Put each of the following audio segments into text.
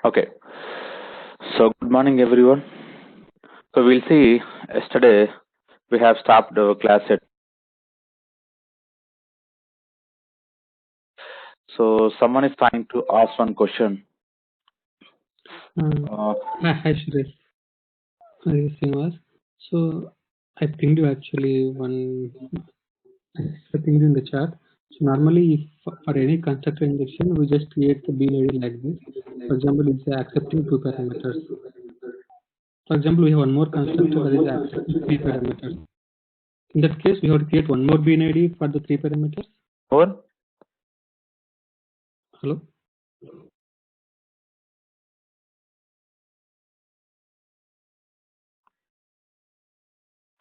Okay. So good morning, everyone. So we'll see. Yesterday we have stopped our class at. So someone is trying to ask one question. Hi, Suresh. Hi, Srinivas. So I pinged you actually I pinged you in the chat. So normally, if for any constructor injection, we just create the bean ID like this. For example, it's accepting 2 parameters. For example, we have one more constructor that is accepting 3 parameters. In that case, we have to create one more bean ID for the 3 parameters. Over. Hello.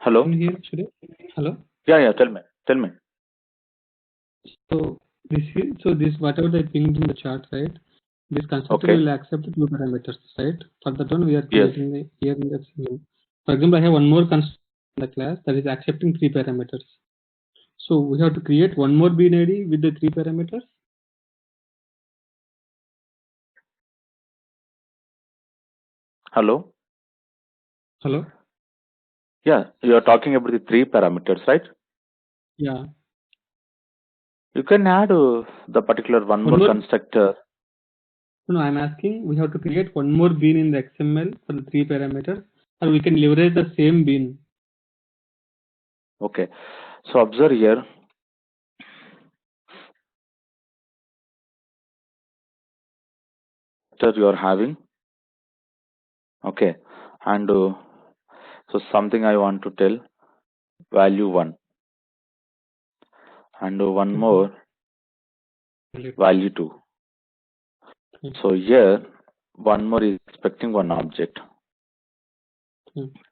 Hello. Can you hear Suresh? Hello. Yeah. Tell me. So this whatever I pinged in the chart, right? This constructor Okay. will accept 2 parameters, right? For that one, we are Yes. creating here in the system. For example, I have one more constructor in the class that is accepting 3 parameters. So we have to create one more bean ID with the 3 parameters. Hello. Hello. Yeah, you are talking about the 3 parameters, right? Yeah. You can add the particular one more constructor. No, I'm asking. We have to create one more bean in the XML for the 3 parameters, or we can leverage the same bean. Okay. So observe here. That you are having. Okay. And so something I want to tell. Value 1. And one more. Value 2. So here, one more is expecting one object.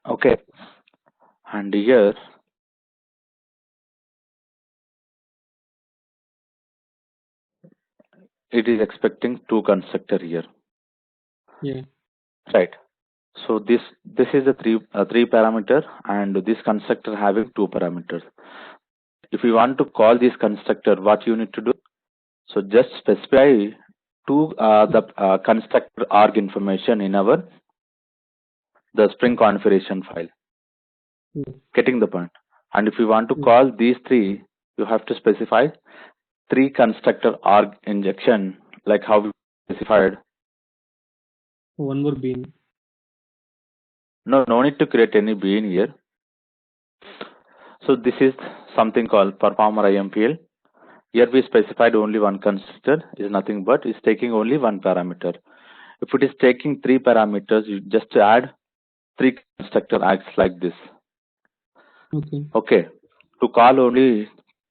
Okay. And here, it is expecting 2 constructor here. Yeah. Right. So this is a three parameter, and this constructor having 2 parameters. If you want to call this constructor, what you need to do? So just specify the constructor arg information in the Spring configuration file. Getting the point. And if you want to call these 3, you have to specify 3 constructor arg injection, like how we specified. One more bean. No need to create any bean here. So this is something called performer IMPL. Here we specified only one constructor, is nothing but is taking only one parameter. If it is taking 3 parameters, you just add 3 constructor acts like this. Okay. To call only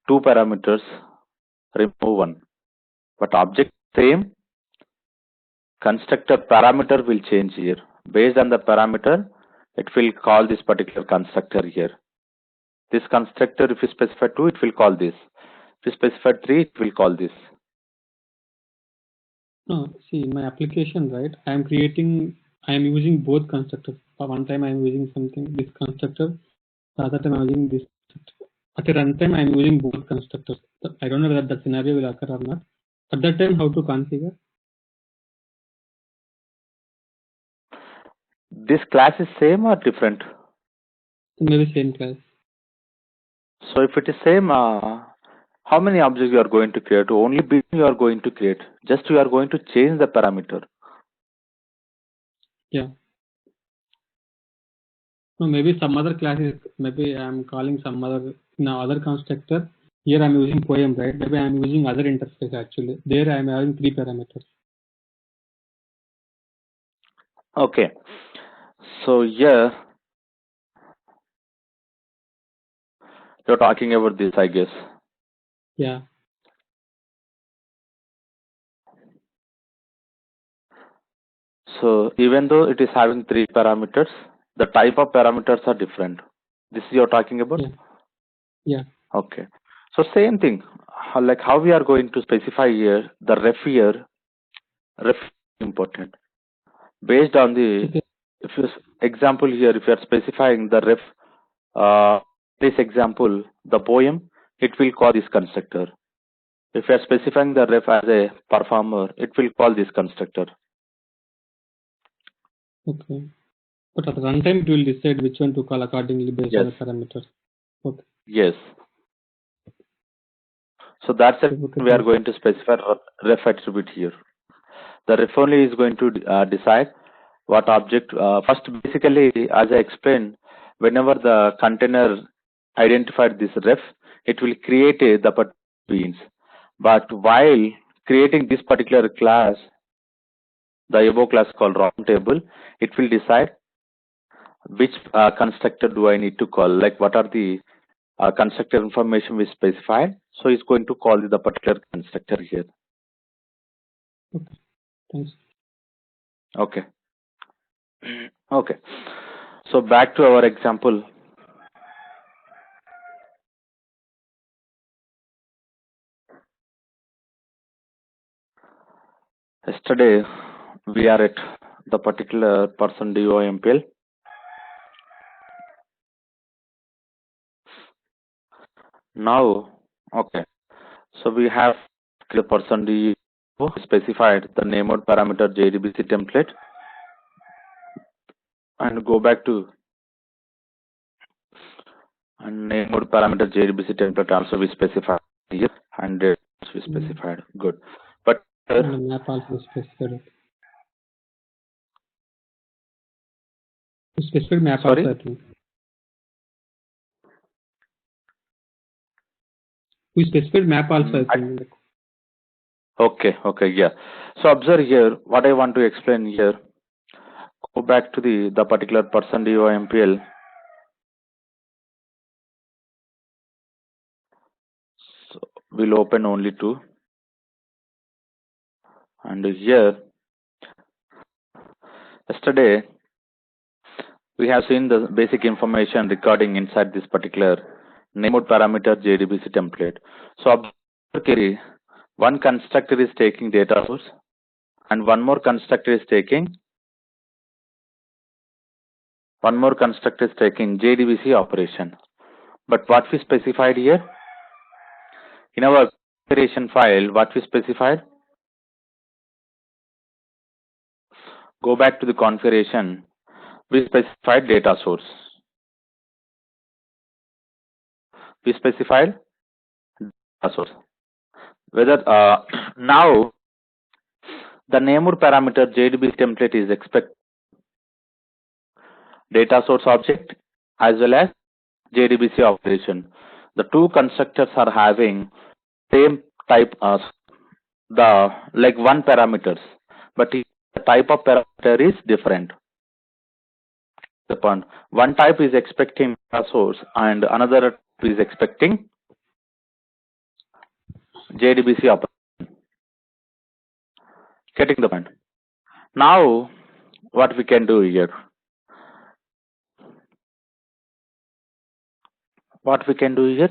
2 parameters, remove 1. But object same, constructor parameter will change here. Based on the parameter, it will call this particular constructor here. This constructor, if you specify 2, it will call this. If you specify 3, it will call this. No, see, my application, right? I am using both constructors. For one time I am using this constructor. The other time I am using this. At a runtime I am using both constructors. I don't know whether that scenario will occur or not. At that time, how to configure? This class is same or different? Maybe same class. So if it is same, how many objects you are going to create? Only bean you are going to create. Just you are going to change the parameter. Yeah. No, maybe some other classes. Maybe I am calling some other constructor. Here I am using poem, right? Maybe I am using other interface actually. There I am having 3 parameters. Okay. So here you're talking about this, I guess. Yeah. So even though it is having 3 parameters, the type of parameters are different. This you're talking about? Yeah. Okay. So same thing, like how we are going to specify here, the ref here, ref important. Based on the, if you example here, if you are specifying the ref, this example, the poem, it will call this constructor. If you are specifying the ref as a performer, it will call this constructor. Okay. But at the runtime, it will decide which one to call accordingly based on the Yes. parameters. Okay. Yes. So that's it. Okay, We are thanks. going to specify ref attribute here. The ref only is going to decide what object. First, basically, as I explained, whenever the container identified this ref, it will create the particular beans. But while creating this particular class, the above class called roundtable, it will decide which constructor do I need to call, like what are the constructor information we specified. So it's going to call the particular constructor here. Okay, thanks. Okay. Okay. So back to our example. Yesterday, we are at the particular person DOMPL. Now, okay. So we have the person DO specified the named parameter JDBC template, and go back to and named parameter JDBC template also we specified here, and we specified. Good. But And the map also specified. Specified map sorry? also, I think. We specified map also, I think. Okay, okay, yeah. So observe here, what I want to explain here, go back to the particular person DOMPL. So we'll open only two. And here, yesterday, we have seen the basic information recording inside this particular named parameter JDBC template. So observe carry, one constructor is taking data source, and one more constructor is taking JDBC operation. But what we specified here in our configuration file, what we specified, go back to the configuration, we specified data source. We specified data source. Whether now the named parameter JDBC template is expect data source object as well as JDBC operation. The two constructors are having same type as the like one parameters, but the type of parameter is different. The point, one type is expecting data source and another is expecting JDBC operation. Getting the point. Now, what we can do here? What we can do here?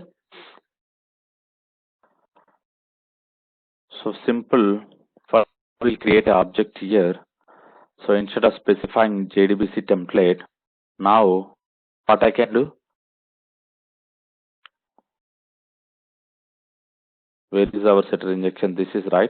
So simple. First, we'll create an object here. So instead of specifying JDBC template, now what I can do? Where is our setter injection? This is right.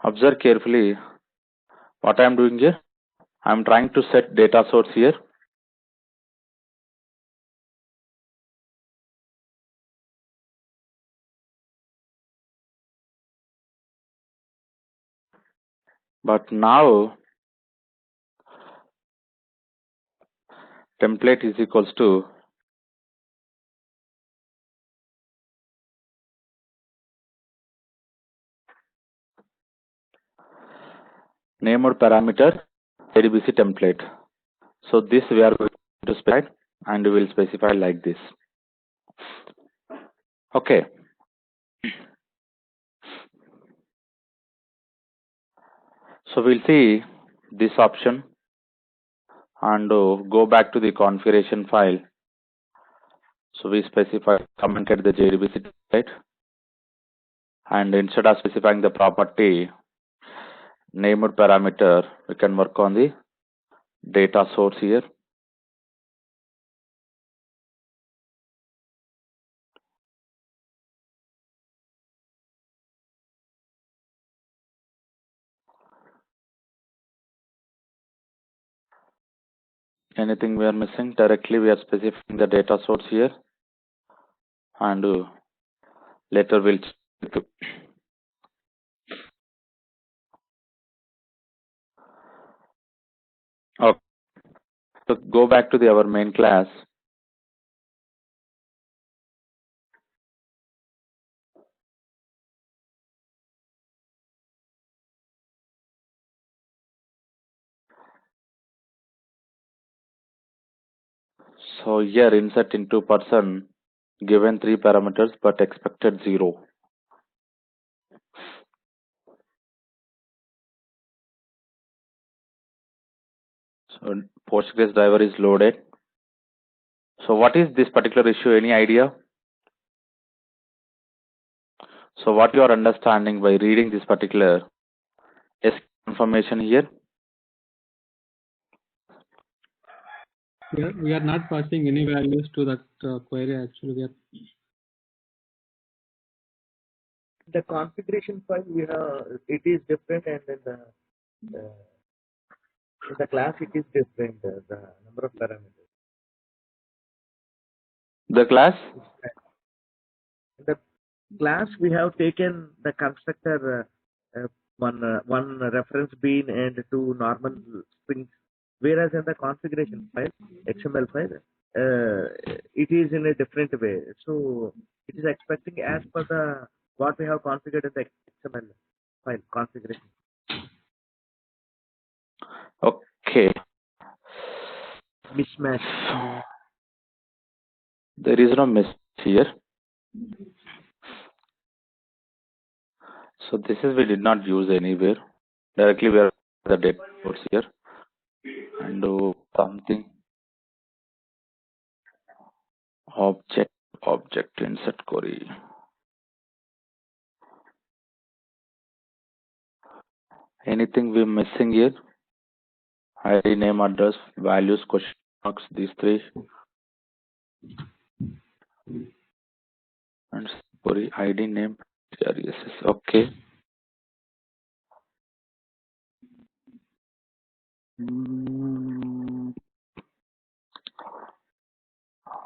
Observe carefully what I am doing here. I am trying to set data source here. But now template is equals to named parameter JDBC template. So this we are going to specify, and we will specify like this. Okay. So we'll see this option and go back to the configuration file. So we specify commented the JDBC template, and instead of specifying the property, named parameter, we can work on the data source here. Anything we are missing? Directly we are specifying the data source here, and later we'll check. Okay, so go back to our main class. So here insert into person, given 3 parameters but expected 0. So Postgres driver is loaded. So what is this particular issue? Any idea? So what you are understanding by reading this particular information here? We are not passing any values to that query. Actually, we are the configuration file it is different, and in the class it is different, the number of parameters. The class? In the class we have taken the constructor one reference bean and 2 normal strings, whereas in the configuration file, XML file, it is in a different way. So it is expecting as per the what we have configured in the XML file configuration. Okay. Mismatch. There is no miss here. So this is we did not use anywhere. Directly we are the data source here and do something object insert query. Anything we're missing here? ID, name, address, values, question marks, these 3. And query ID, name, RSS. Okay.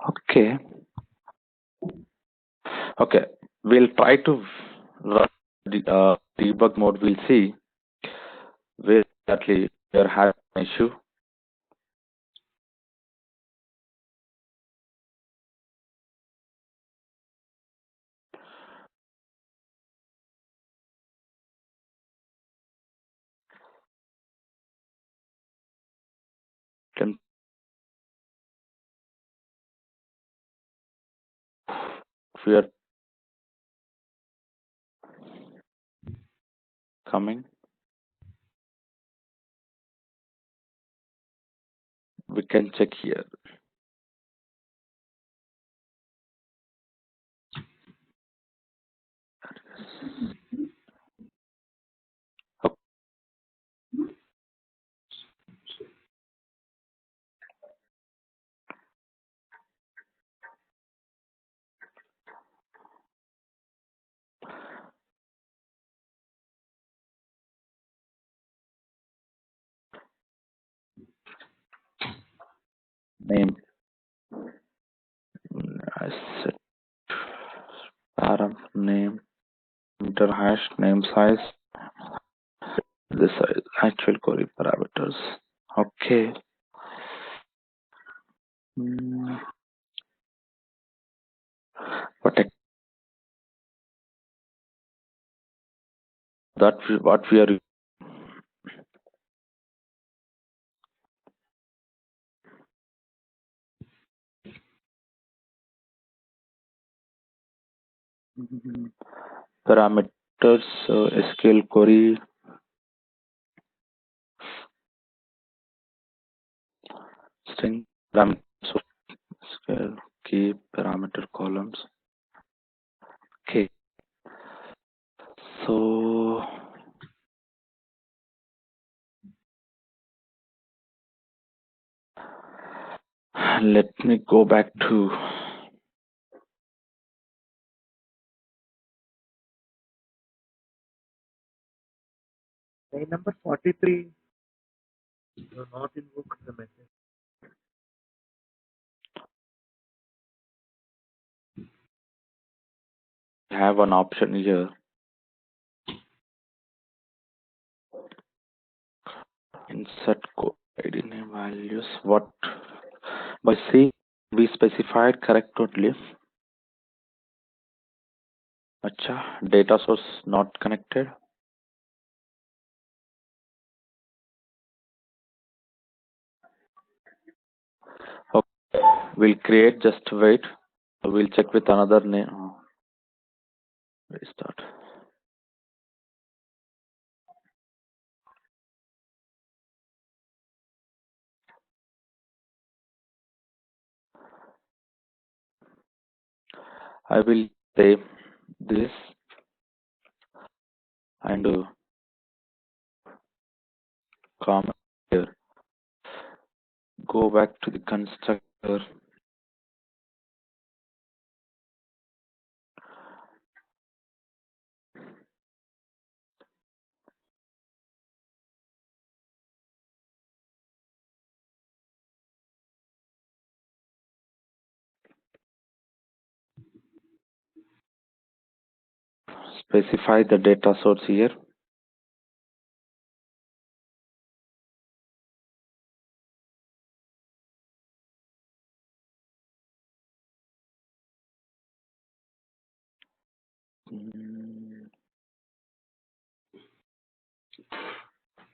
Okay. Okay. We'll try to run the debug mode. We'll see where exactly we are having an issue. Can we are coming. We can check here. Name, asset, param, name, enter hash, name size, this size, actual query parameters. Okay. But what we are parameters, SQL query, string parameters, SQL key parameter columns. Okay. So Let me go back to Line number 43. You not invoked the message. have an option here. Insert code ID name values. What by C we specified correct only. Acha, data source not connected. Okay, we'll create. Just wait. We'll check with another name. Restart. I will save this and comment here. Go back to the constructor. Specify the data source here.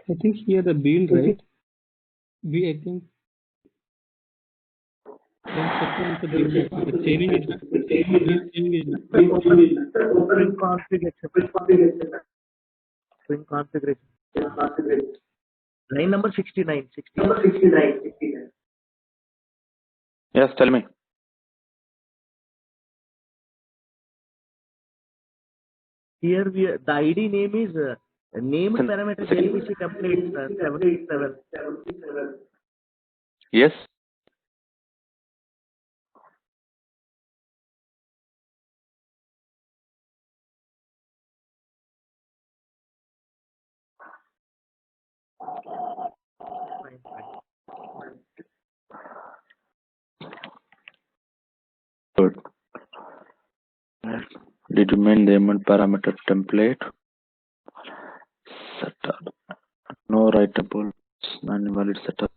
I think here the build, right? I think constructor is the build. The chaining is not. Spring configuration. Spring configuration. Line number 69. Yes, tell me. Here the ID name is named parameter JDBC template 77. Yes. Good. Did you mean the element parameter template? Setup. No writable, non-invalid setup.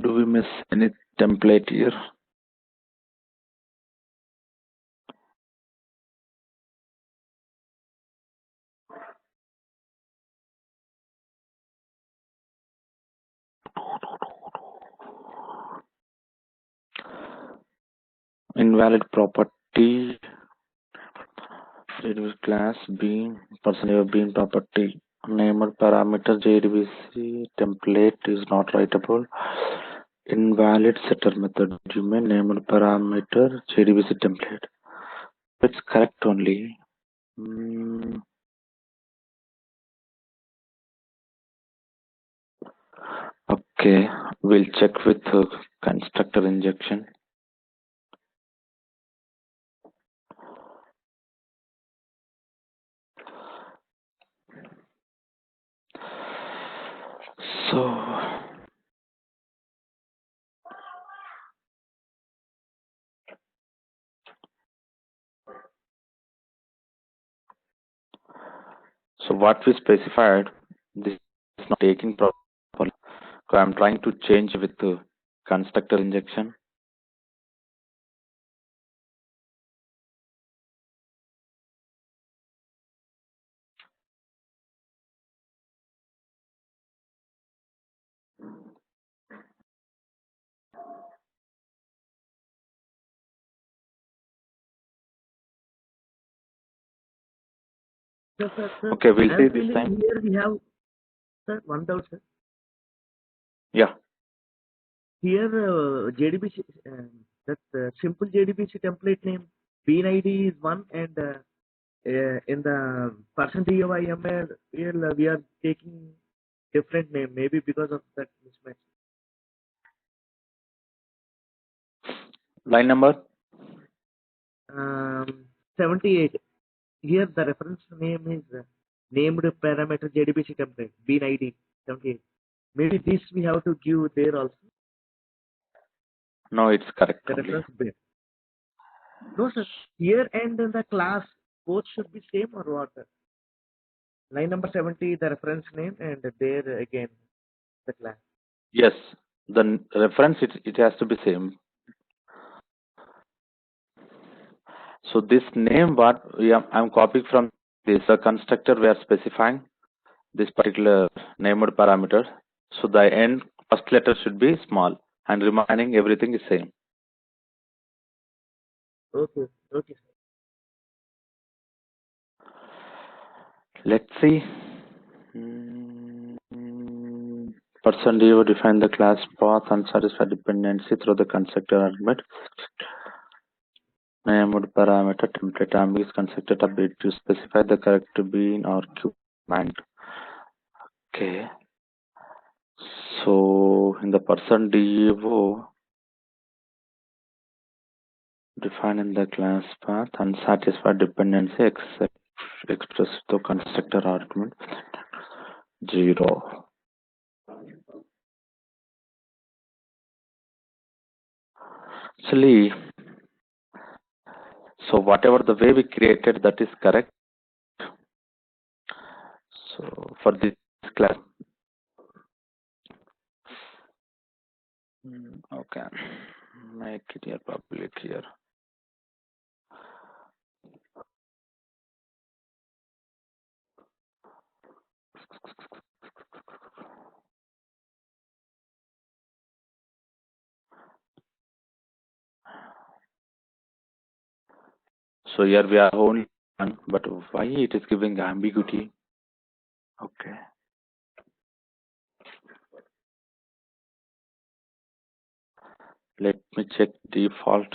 Do we miss any template here? Invalid property. JDBC class bean person bean property. Named parameter JDBC template is not writable. Invalid setter method. You may named parameter JDBC template. It's correct only. Okay, we'll check with constructor injection. So what we specified, this is not taking properly. So I'm trying to change with the constructor injection. Sir. Okay, we'll see this time. Here we have, sir, 1,000. Yeah. Here JDBC that simple JDBC template name bean ID is one, and in the person DOIML we are taking different name, maybe because of that mismatch. Line number? 78. Here the reference name is named parameter JDBC template bean ID 78. Maybe this we have to give there also. No, it's correct The only. reference bean. No, sir. Here and in the class both should be same or what? Line number 70, the reference name, and there again the class. Yes, the reference it has to be same. So this name what I'm copying from this constructor we are specifying this particular named parameter. So the end first letter should be small and remaining everything is same. Okay, okay, sir. Let's see. Person DO define the class path unsatisfied dependency through the constructor argument. Named parameter template ambiguous constructor ability to specify the correct bean or q command. Okay. So in the person DO define in the class path unsatisfied dependency expressed to constructor argument 0. Actually, so whatever the way we created that is correct. So for this class, okay, make it here public here. So here we are only one, but why it is giving ambiguity? Okay. Let me check default.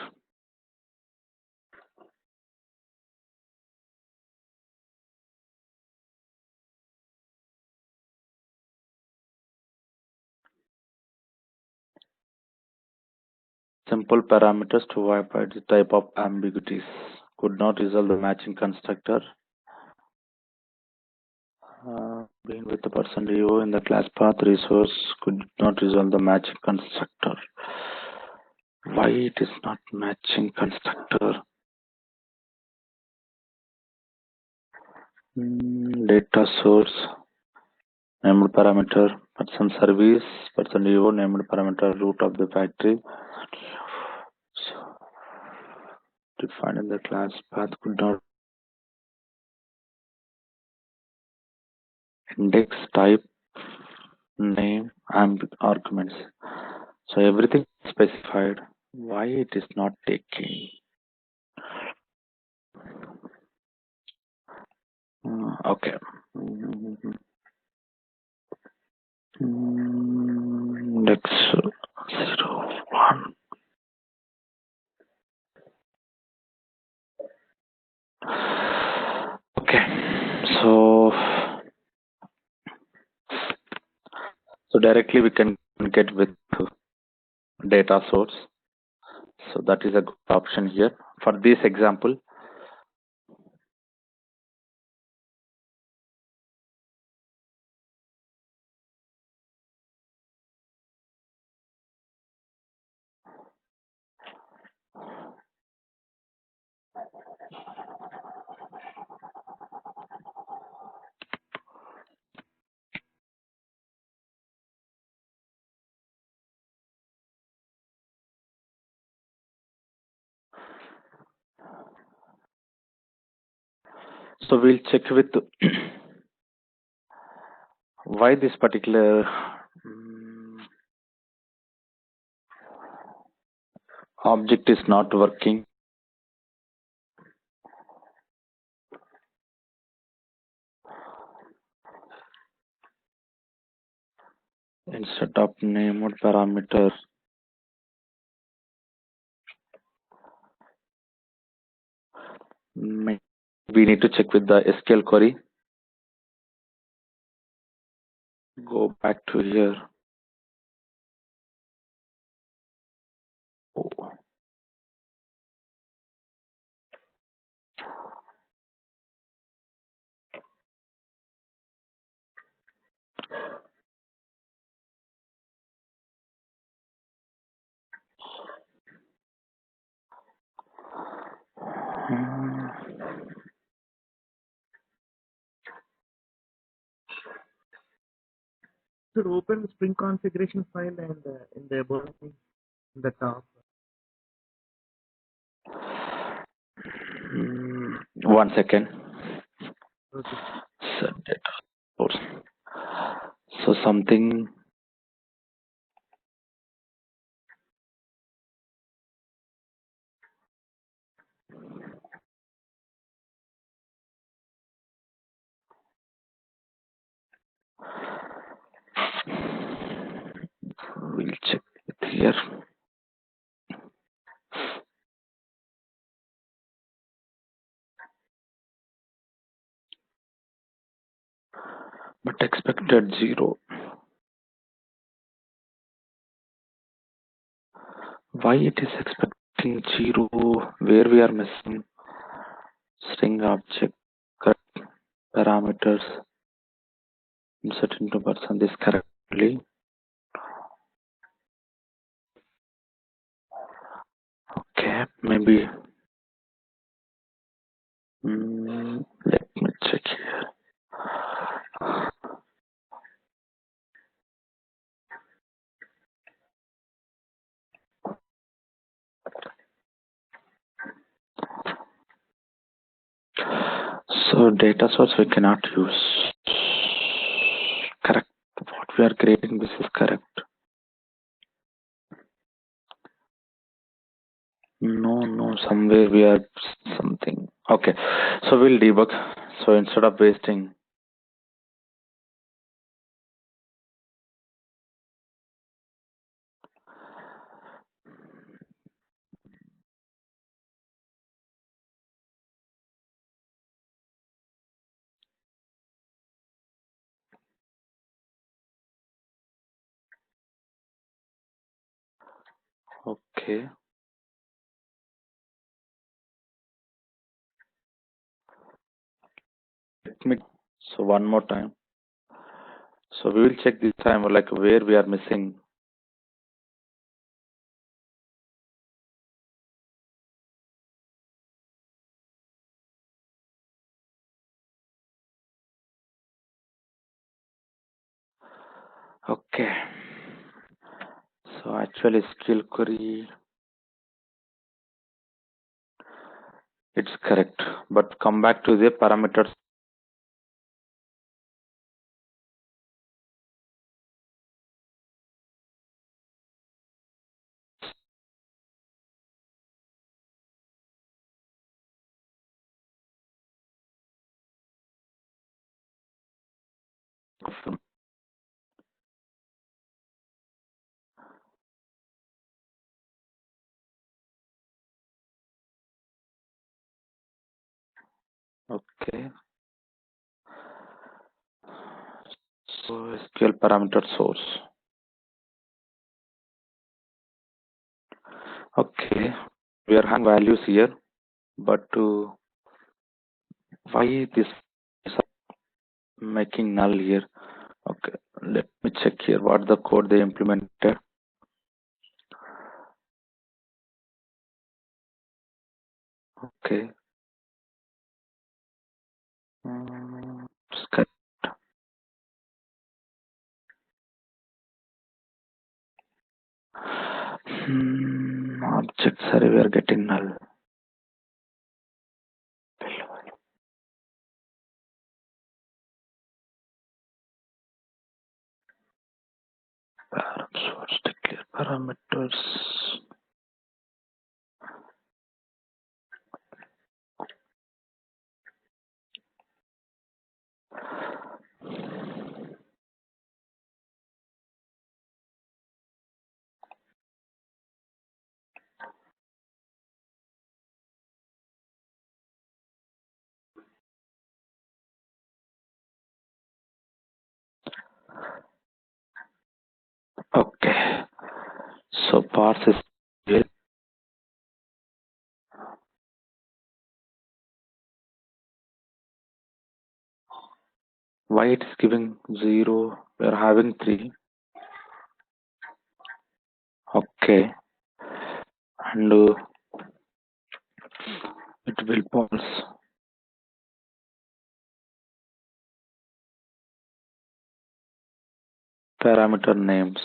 Simple parameters to wipe out the type of ambiguities. Could not resolve the matching constructor. Being with the person DO in the class path resource could not resolve the matching constructor. Why it is not matching constructor? Data source, named parameter, person service, person DO, named parameter root of the factory. So, defined in the class path could not index type name and arguments. So everything is specified. Why it is not taking? Okay. Index 0, 1. Okay. So directly we can get with data source. So that is a good option here for this example. So we'll check with why this particular object is not working. Instead of named parameter, We need to check with the SQL query. Go back to here. Oh. Hmm. should open Spring configuration file and in the above in the top. One second. Okay. Set data source. So something. We'll check it here. But expected 0. Why it is expecting 0? Where we are missing? String object, correct parameters, insert into person this correctly. Okay, maybe. Let me check here. So data source we cannot use. Correct. What we are creating, this is correct. No, somewhere we are something. Okay, so we'll debug. So instead of wasting. Okay. Let me. So one more time. So we will check this time like where we are missing. Okay. So actually skill query, it's correct. But come back to the parameters. Okay. So SQL parameter source. Okay. We are having values here, but why this is making null here? Okay. Let me check here what the code they implemented. Okay. It's correct. Object sorry, we are getting null. Source declare parameters. So parse is here. Why it is giving 0? We are having 3. Okay. And it will parse. Parameter names.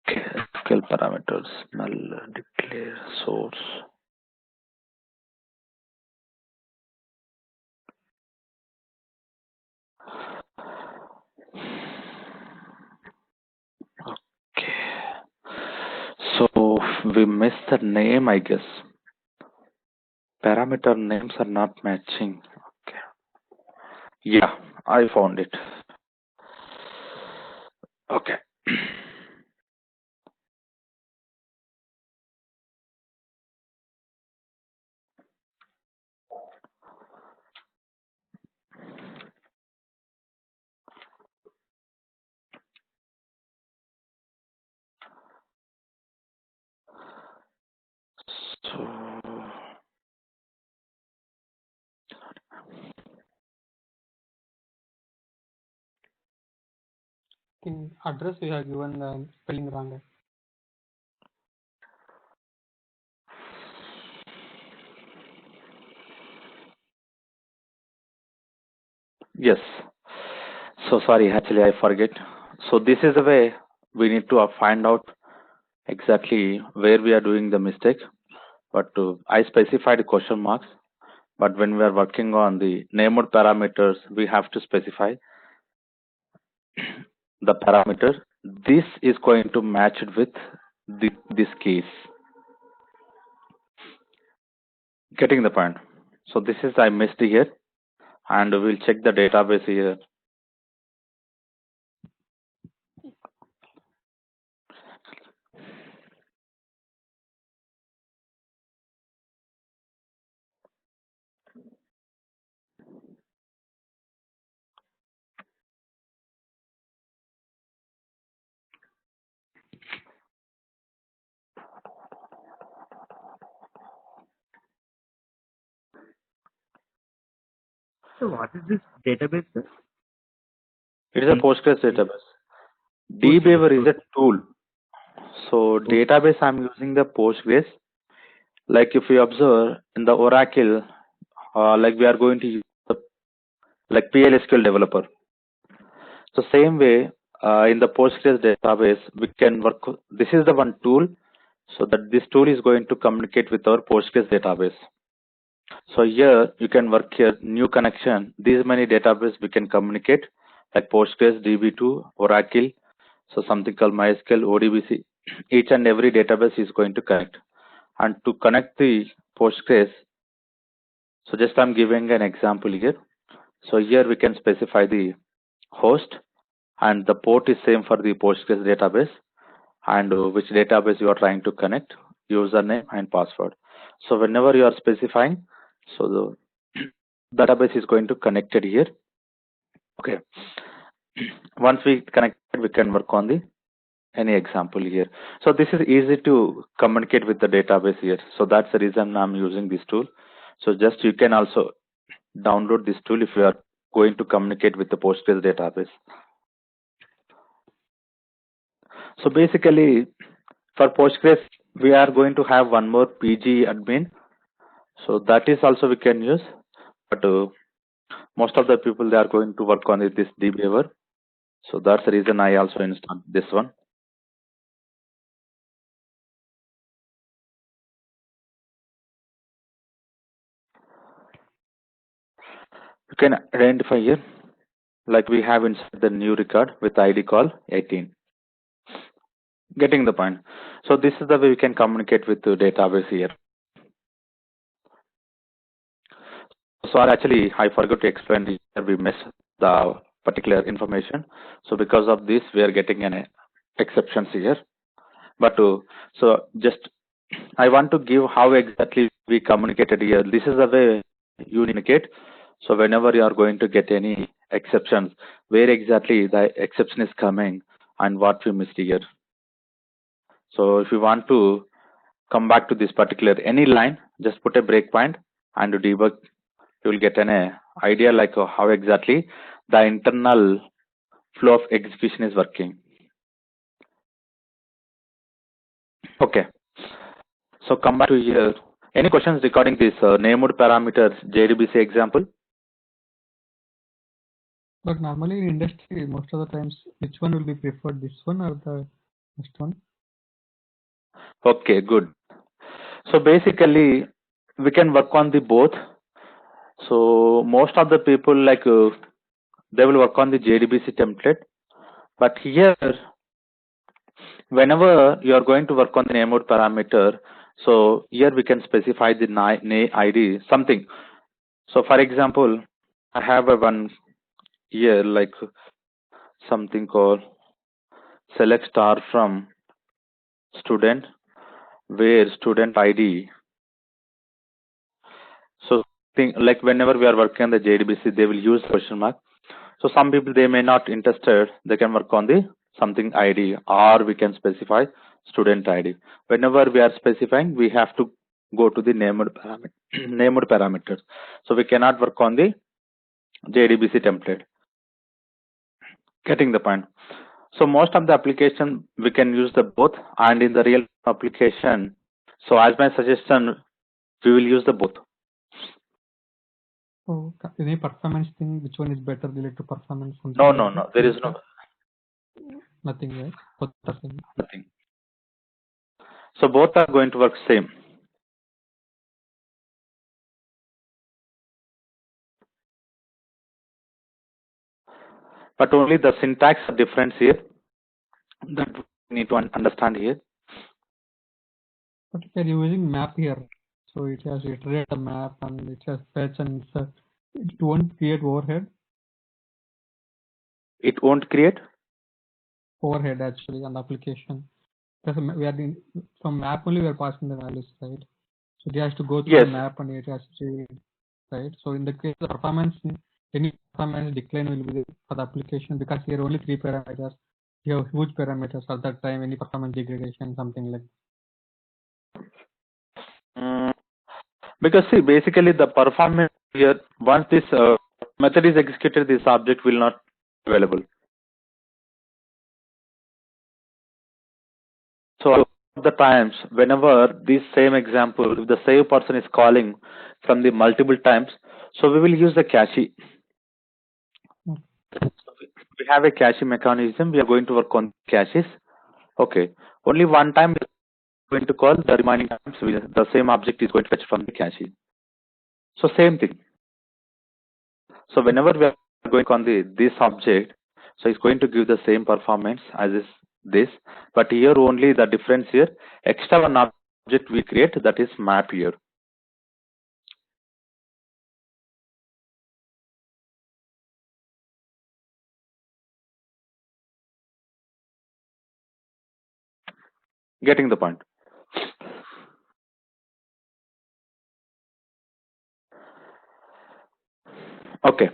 Okay. SQL parameters. Null declare source. Okay. So we missed the name, I guess. Parameter names are not matching. Okay. Yeah, I found it. Okay. So In address we have given the spelling wrong. yes. So sorry, actually I forget. So this is the way we need to find out exactly where we are doing the mistake. But I specified question marks. But when we are working on the named parameters, we have to specify the parameter. This is going to match it with this case. Getting the point. So this is I missed here, and we'll check the database here. So what is this database, sir? It is a Postgres database. dbeaver is a tool. So database I'm using the Postgres. Like if you observe in the Oracle, like we are going to use the, like PLSQL developer. So same way in the Postgres database we can work. This is the one tool. So that this tool is going to communicate with our Postgres database. So here you can work here new connection. These many database we can communicate like Postgres, DB2, Oracle. So something called MySQL, ODBC. Each and every database is going to connect. And to connect the Postgres, so just I'm giving an example here. So here we can specify the host and the port is same for the Postgres database and which database you are trying to connect, username and password. So whenever you are specifying, so the database is going to connect it here. Okay. Once we connect, we can work on the any example here. So this is easy to communicate with the database here. So that's the reason I'm using this tool. So just you can also download this tool if you are going to communicate with the Postgres database. So basically for Postgres, we are going to have one more PG admin. So that is also we can use, but most of the people they are going to work on this dbeaver. So that's the reason I also installed this one. You can identify here, like we have inside the new record with ID call 18. Getting the point. So this is the way we can communicate with the database here. So actually, I forgot to explain here. We missed the particular information. So because of this, we are getting an exceptions here. But so just I want to give how exactly we communicated here. This is the way you communicate. So whenever you are going to get any exceptions, where exactly the exception is coming and what we missed here. So if you want to come back to this particular any line, just put a breakpoint and debug. You will get an idea like how exactly the internal flow of execution is working. Okay, so come back to here. Any questions regarding this named parameters JDBC example? But normally in industry, most of the times, which one will be preferred, this one or the first one? Okay, good. So basically, we can work on the both. So most of the people like they will work on the JDBC template, but here whenever you are going to work on the named parameter, so here we can specify the ID something. So for example, I have a one here like something called select star from student where student ID. So think like whenever we are working on the JDBC, they will use question mark. So some people they may not interested, they can work on the something ID or we can specify student ID. Whenever we are specifying, we have to go to the named parameter named parameters. So we cannot work on the JDBC template. Getting the point. So most of the application we can use the both, and in the real application, so as my suggestion, we will use the both. So any performance thing, which one is better related to performance? No. There is no nothing, right? Both are same. nothing. So both are going to work same. But only the syntax difference here that we need to understand here. But if you're using map here, so it has iterate a map and it has fetch and insert. It won't create overhead. It won't create. Overhead actually on the application. Because we are from map only we are passing the values, right? So it has to go through Yes. the map and it has to read, right? So in the case of performance, any performance decline will be for the application because here only 3 parameters. You have huge parameters at that time, any performance degradation, something like Because see, basically the performance here, once this method is executed, this object will not be available. So the times, whenever this same example, if the same person is calling from the multiple times, so we will use the cache. So we have a cache mechanism. We are going to work on caches. Okay. Only one time we are going to call, the remaining times the same object is going to fetch from the cache. So same thing. So whenever we are going on this object, so it's going to give the same performance as this, but here only the difference here, extra one object we create, that is map here. Getting the point. Okay.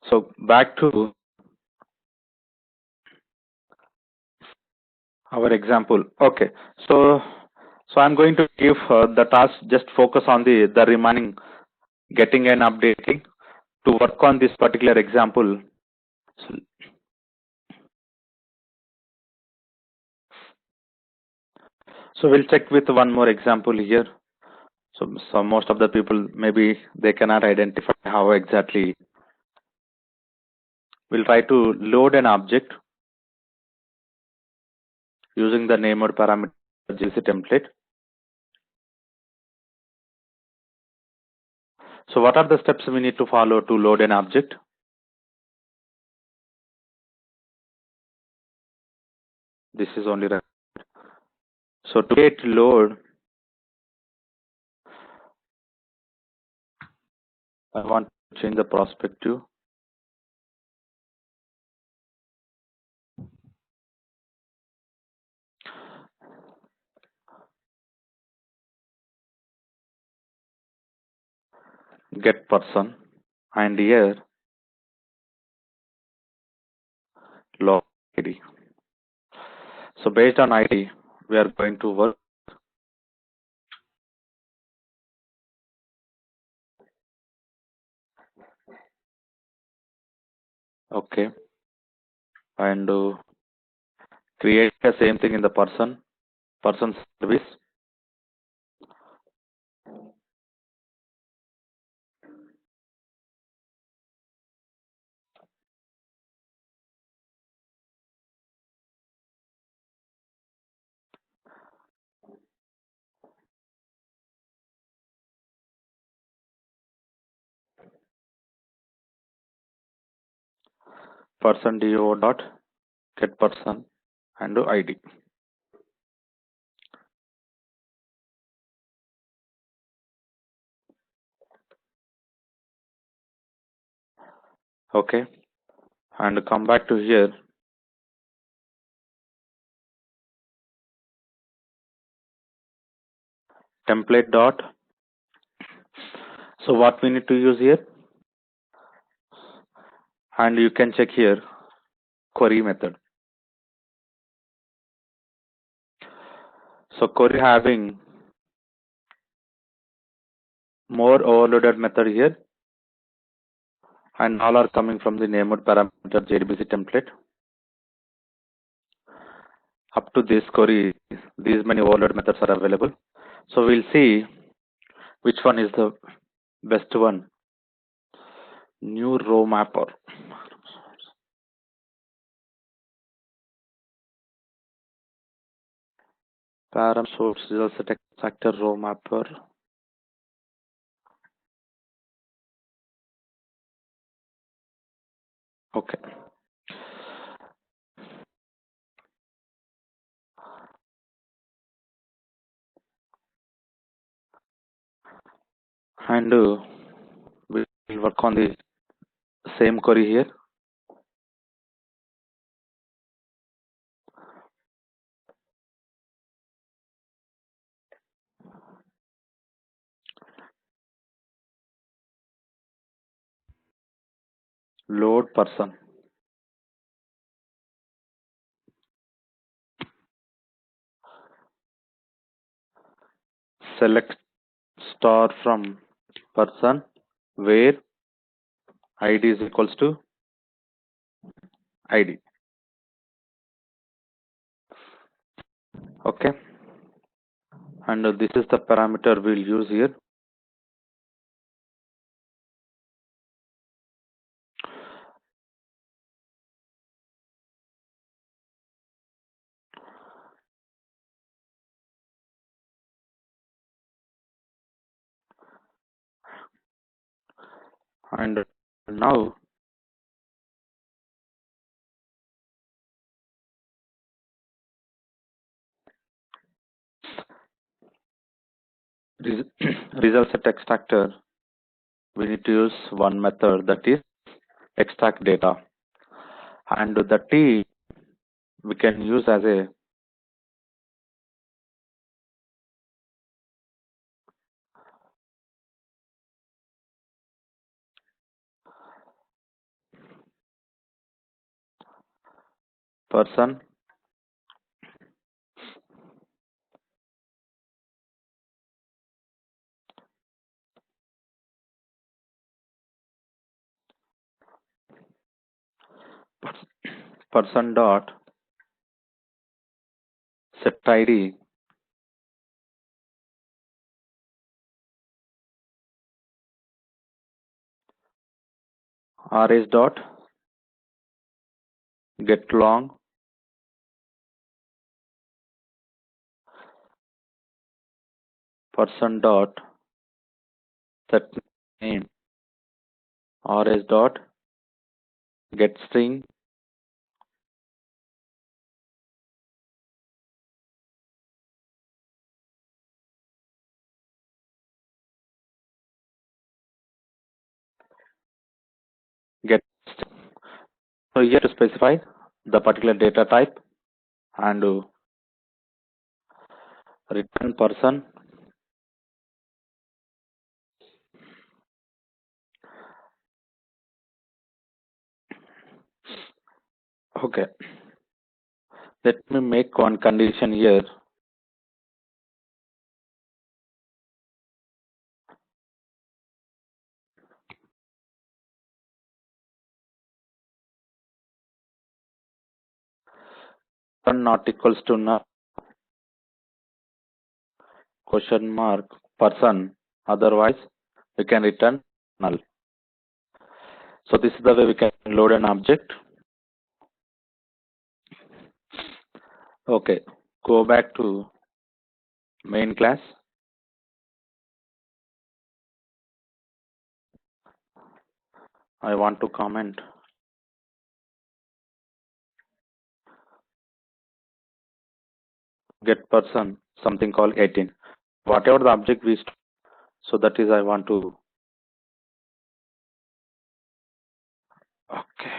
So back to our example. Okay. So I'm going to give the task, just focus on the remaining getting and updating to work on this particular example. So we'll check with one more example here. So most of the people, maybe they cannot identify how exactly. We'll try to load an object using the named parameter JDBC template. So what are the steps we need to follow to load an object? This is only right. So to get load, I want to change the perspective. Get person, and here log ID. So based on ID, we are going to work. Okay, and create the same thing in the person service. Person do dot get person and do ID. Okay, and come back to here. Template dot. So what we need to use here, and you can check here query method. So query having more overloaded method here, and all are coming from the named parameter JDBC template. Up to this query, these many overload methods are available. So we'll see which one is the best one. New row mapper. Param source results text factor row mapper. Okay. And we'll work on the same query here. Load person. Select star from person where ID is equals to ID. Okay. And this is the parameter we'll use here. And now results at extractor, we need to use one method, that is extract data. And the T we can use as a person person dot set ID rs dot get long person dot set name rs dot get string get string. So here to specify the particular data type and return person Okay. Let me make one condition here. One not equals to null, question mark, person. Otherwise, we can return null. So this is the way we can load an object. Okay. Go back to main class. I want to comment. Get person, something called 18. Whatever the object we store, so that is I want to. Okay.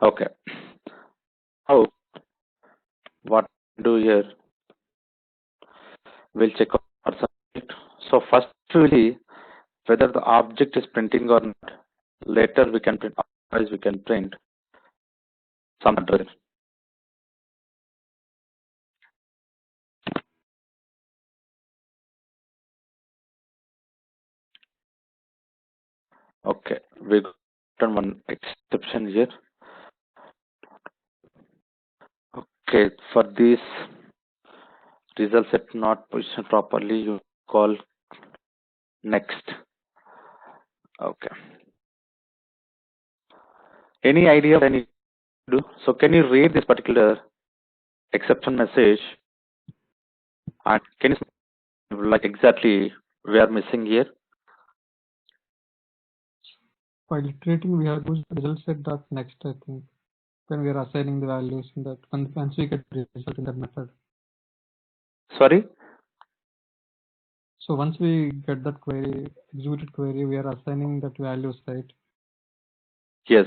Okay. Now, what do here? We'll check out our subject. So first, really, whether the object is printing or not. Later we can print. Otherwise, we can print some address. Okay. We got one exception here. Okay. For this result set not positioned properly, you call next. Okay. Any idea when you do? So can you read this particular exception message? And can you like exactly we are missing here? While iterating, we have used result set dot next, I think, when we are assigning the values in that once we get the result in that method. Sorry? So once we get that query, executed query, we are assigning that values, right? Yes.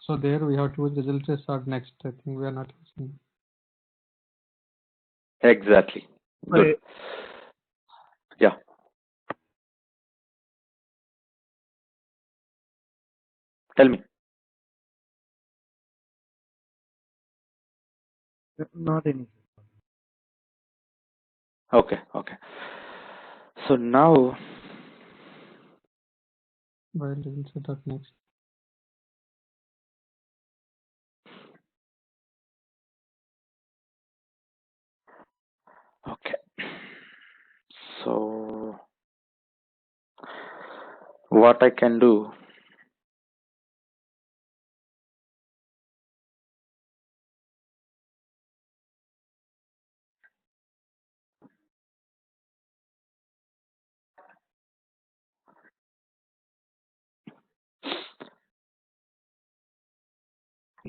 So there we have to use result set dot next. I think we are not using. Exactly. Good. Yeah. Tell me. Not any. Okay. Okay. So now, While result set dot next. okay. So what I can do?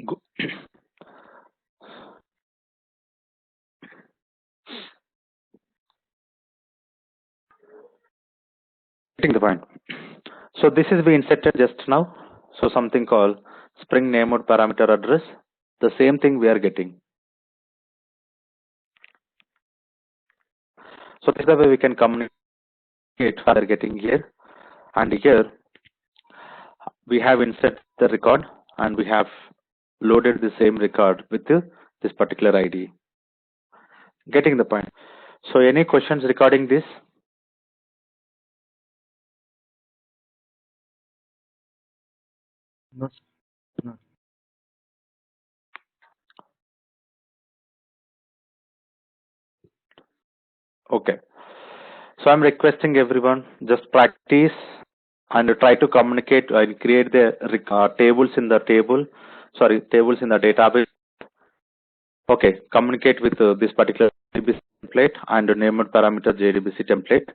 Go- Getting the point. So this is we inserted just now. So something called Spring named parameter address. The same thing we are getting. So this is the way we can communicate what we are getting here. And here we have inserted the record and we have loaded the same record with this particular ID. Getting the point. So any questions regarding this? No. No. Okay. So I'm requesting everyone just practice and try to communicate and create the tables in the tables in the database. Okay, communicate with this particular JDBC template and named parameter JDBC template.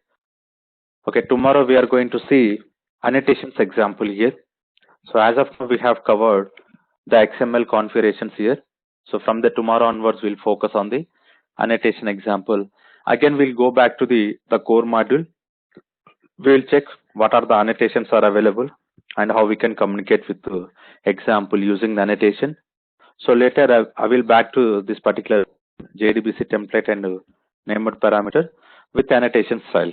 Okay, tomorrow we are going to see annotations example here. So as of now we have covered the XML configurations here. So from the tomorrow onwards we'll focus on the annotation example. Again we'll go back to the core module. We'll check what are the annotations are available and how we can communicate with the example using the annotation. So later I will back to this particular JDBC template and named parameter with annotations file.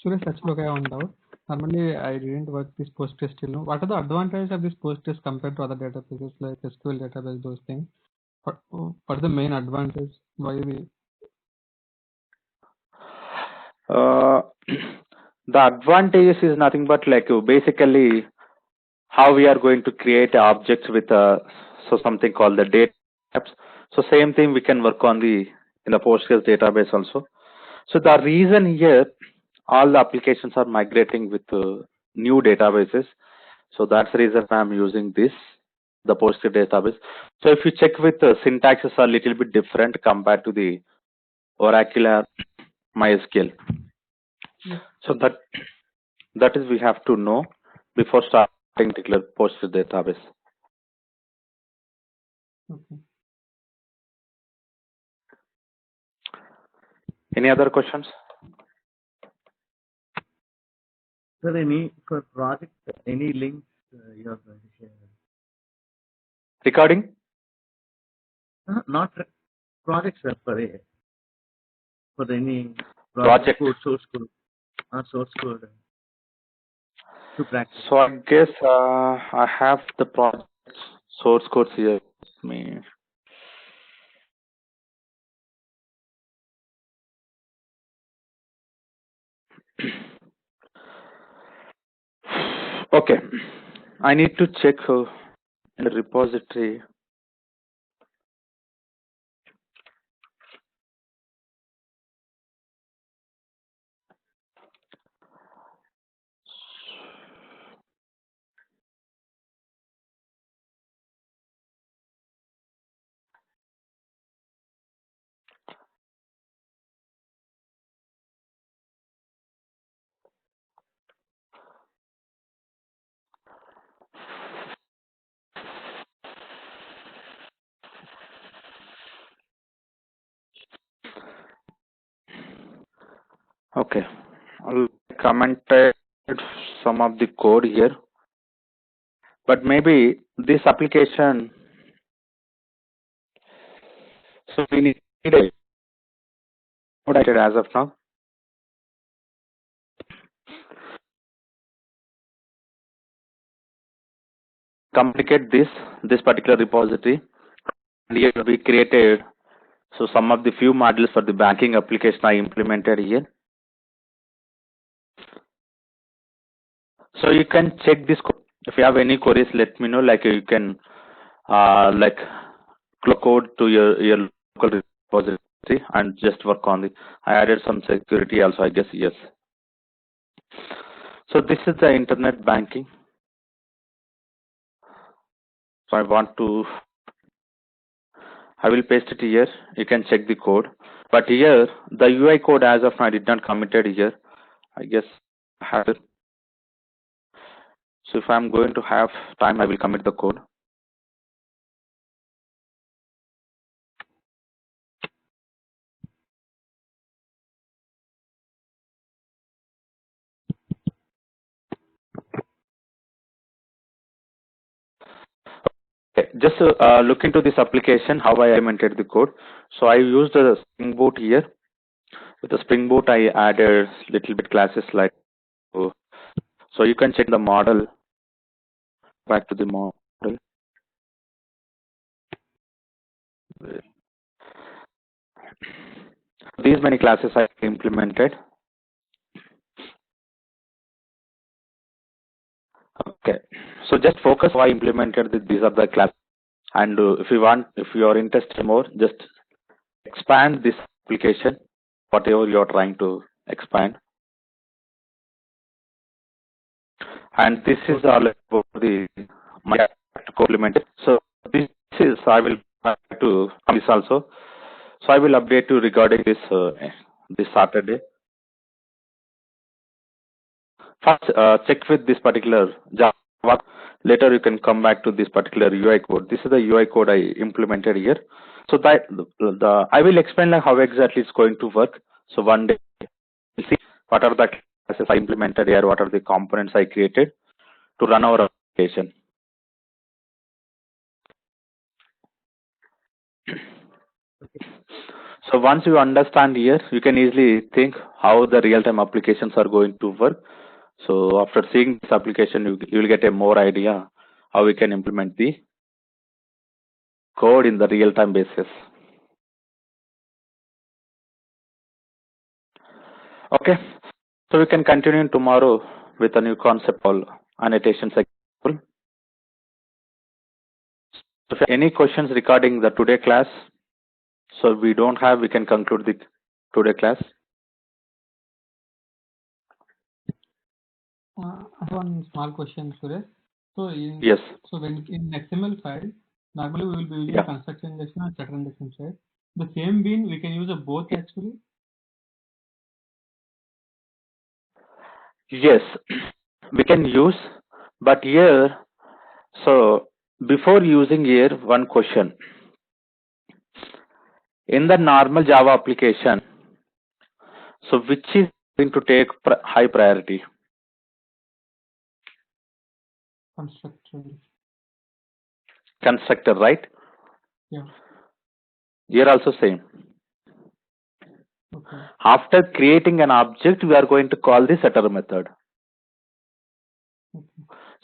Suresh, actually, okay, I have one doubt. Normally, I didn't work this Postgres till now. What are the advantages of this Postgres compared to other databases like SQL database, those things? What are the main advantages? Why we? The advantages is nothing but like basically how we are going to create objects with so something called the data types. So same thing we can work on in the Postgres database also. So the reason here, all the applications are migrating with new databases. So that's the reason I'm using the Postgres database. So if you check with the syntaxes are a little bit different compared to the Oracle or MySQL. So that is we have to know before starting particular Postgres database. Okay. Any other questions? Sir, any for project, any links you are going to share? Recording? Not projects, sir, for any Project. code, source code to practice. So I guess I have the project source codes here with me. Okay, I need to check in the repository. Okay, I'll commented some of the code here, but maybe this application. So we need a code as of now. Complicate this particular repository, and here we created. So some of the few modules for the banking application I implemented here. So you can check this code. If you have any queries, let me know. Like you can like code to your local repository and just work on it. I added some security also, I guess, yes. So this is the internet banking. So I will paste it here. You can check the code. But here, the UI code as of now I did not committed here. I guess I have it. So if I'm going to have time, I will commit the code. Okay, just look into this application, how I implemented the code. So I used a Spring Boot here. With the Spring Boot, I added little bit classes like, so you can check the model, back to the model. These many classes I implemented. Okay, so just focus how I implemented these are the classes. And if you are interested more, just expand this application, whatever you are trying to expand. And this is all about my complement. So this is I will back to this also. So I will update you regarding this this Saturday. First, check with this particular Java. Later, you can come back to this particular UI code. This is the UI code I implemented here. So that I will explain like how exactly it's going to work. So one day we'll see what are the classes I implemented here, what are the components I created to run our application. So once you understand here, you can easily think how the real-time applications are going to work. So after seeing this application, you will get a more idea how we can implement the code in the real-time basis. Okay, so we can continue tomorrow with a new concept called annotation example. If any questions regarding the today class, so we don't have, we can conclude the today class. I have one small question, Suresh. So Yes. So when in XML file, normally we will be using constructor injection and setter injection, right? The same bean we can use both actually. Yes, we can use, but here, so before using here, one question. In the normal Java application, so which is going to take high priority? Constructor, right? Yeah. Here also same. Okay. After creating an object, we are going to call the setter method. Okay.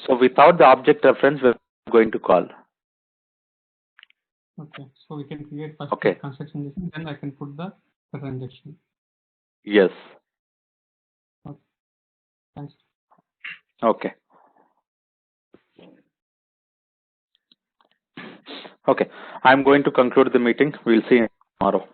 So without the object reference, we are going to call. Okay. So we can create first Okay. construction injection, then I can put the setter injection. Yes. Okay. Thanks. Okay. Okay. I'm going to conclude the meeting. We'll see you tomorrow.